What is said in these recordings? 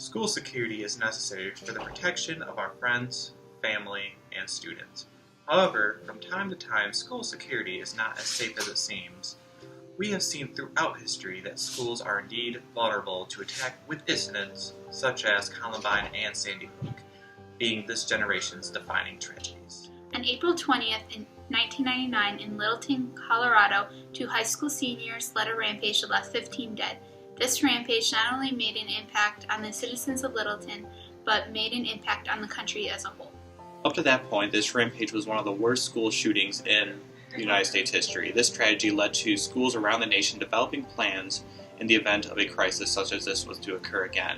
School security is necessary for the protection of our friends, family, and students. However, from time to time, school security is not as safe as it seems. We have seen throughout history that schools are indeed vulnerable to attack with incidents such as Columbine and Sandy Hook, being this generation's defining tragedies. On April 20th, in 1999, in Littleton, Colorado, 2 high school seniors led a rampage that left 15 dead. This rampage not only made an impact on the citizens of Littleton, but made an impact on the country as a whole. Up to that point, this rampage was one of the worst school shootings in United States history. This tragedy led to schools around the nation developing plans in the event of a crisis such as this was to occur again.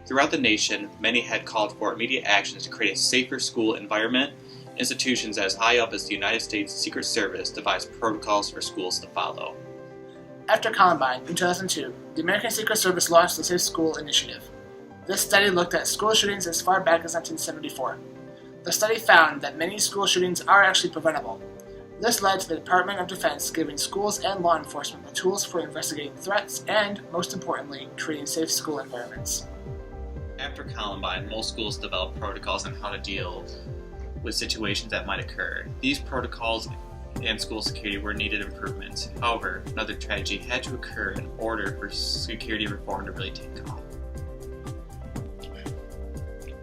Throughout the nation, many had called for immediate actions to create a safer school environment. Institutions as high up as the United States Secret Service devised protocols for schools to follow. After Columbine, in 2002, the American Secret Service launched the Safe School Initiative. This study looked at school shootings as far back as 1974. The study found that many school shootings are actually preventable. This led to the Department of Defense giving schools and law enforcement the tools for investigating threats and, most importantly, creating safe school environments. After Columbine, most schools developed protocols on how to deal with situations that might occur. These protocols and school security were needed improvements. However, another tragedy had to occur in order for security reform to really take off.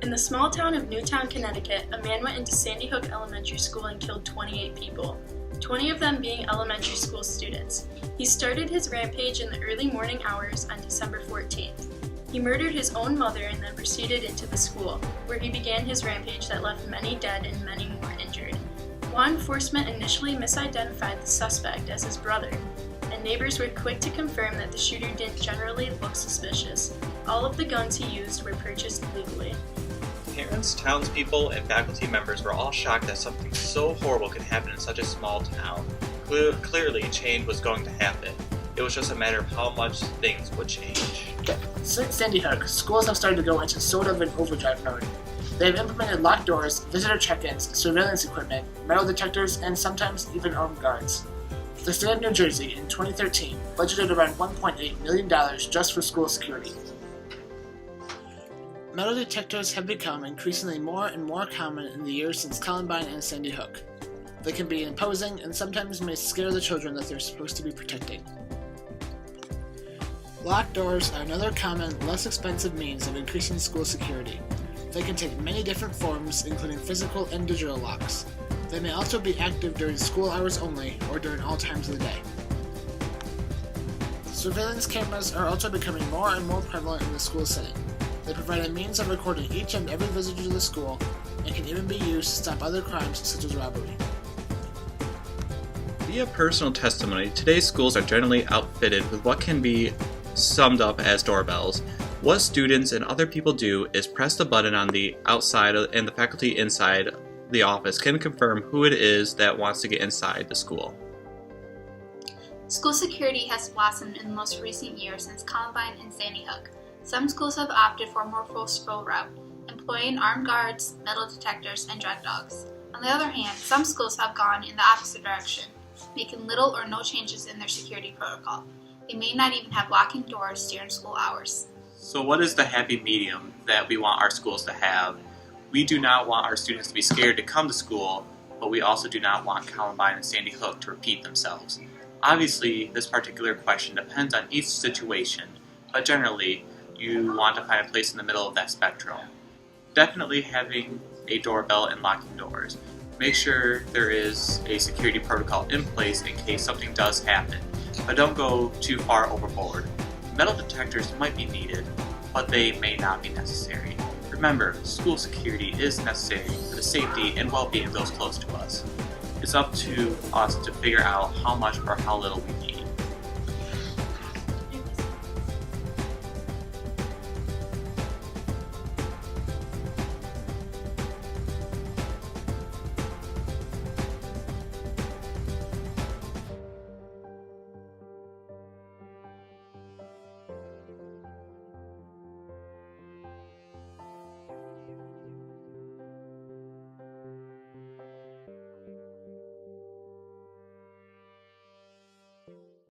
In the small town of Newtown, Connecticut, a man went into Sandy Hook Elementary School and killed 28 people, 20 of them being elementary school students. He started his rampage in the early morning hours on December 14th. He murdered his own mother and then proceeded into the school, where he began his rampage that left many dead and many more injured. Law enforcement initially misidentified the suspect as his brother, and neighbors were quick to confirm that the shooter didn't generally look suspicious. All of the guns he used were purchased legally. Parents, townspeople, and faculty members were all shocked that something so horrible could happen in such a small town. Clearly, change was going to happen. It was just a matter of how much things would change. Since Sandy Hook, schools have started to go into sort of an overdrive mode. They have implemented locked doors, visitor check-ins, surveillance equipment, metal detectors, and sometimes even armed guards. The state of New Jersey, in 2013, budgeted around $1.8 million just for school security. Metal detectors have become increasingly more and more common in the years since Columbine and Sandy Hook. They can be imposing and sometimes may scare the children that they're supposed to be protecting. Locked doors are another common, less expensive means of increasing school security. They can take many different forms, including physical and digital locks. They may also be active during school hours only or during all times of the day. Surveillance cameras are also becoming more and more prevalent in the school setting. They provide a means of recording each and every visitor to the school and can even be used to stop other crimes such as robbery. Via personal testimony, today's schools are generally outfitted with what can be summed up as doorbells. What students and other people do is press the button on the outside and the faculty inside the office can confirm who it is that wants to get inside the school. School security has blossomed in the most recent years since Columbine and Sandy Hook. Some schools have opted for a more forceful route, employing armed guards, metal detectors, and drug dogs. On the other hand, some schools have gone in the opposite direction, making little or no changes in their security protocol. They may not even have locking doors during school hours. So what is the happy medium that we want our schools to have? We do not want our students to be scared to come to school, but we also do not want Columbine and Sandy Hook to repeat themselves. Obviously, this particular question depends on each situation, but generally, you want to find a place in the middle of that spectrum. Definitely having a doorbell and locking doors. Make sure there is a security protocol in place in case something does happen, but don't go too far overboard. Metal detectors might be needed, but they may not be necessary. Remember, school security is necessary for the safety and well-being of those close to us. It's up to us to figure out how much or how little we need.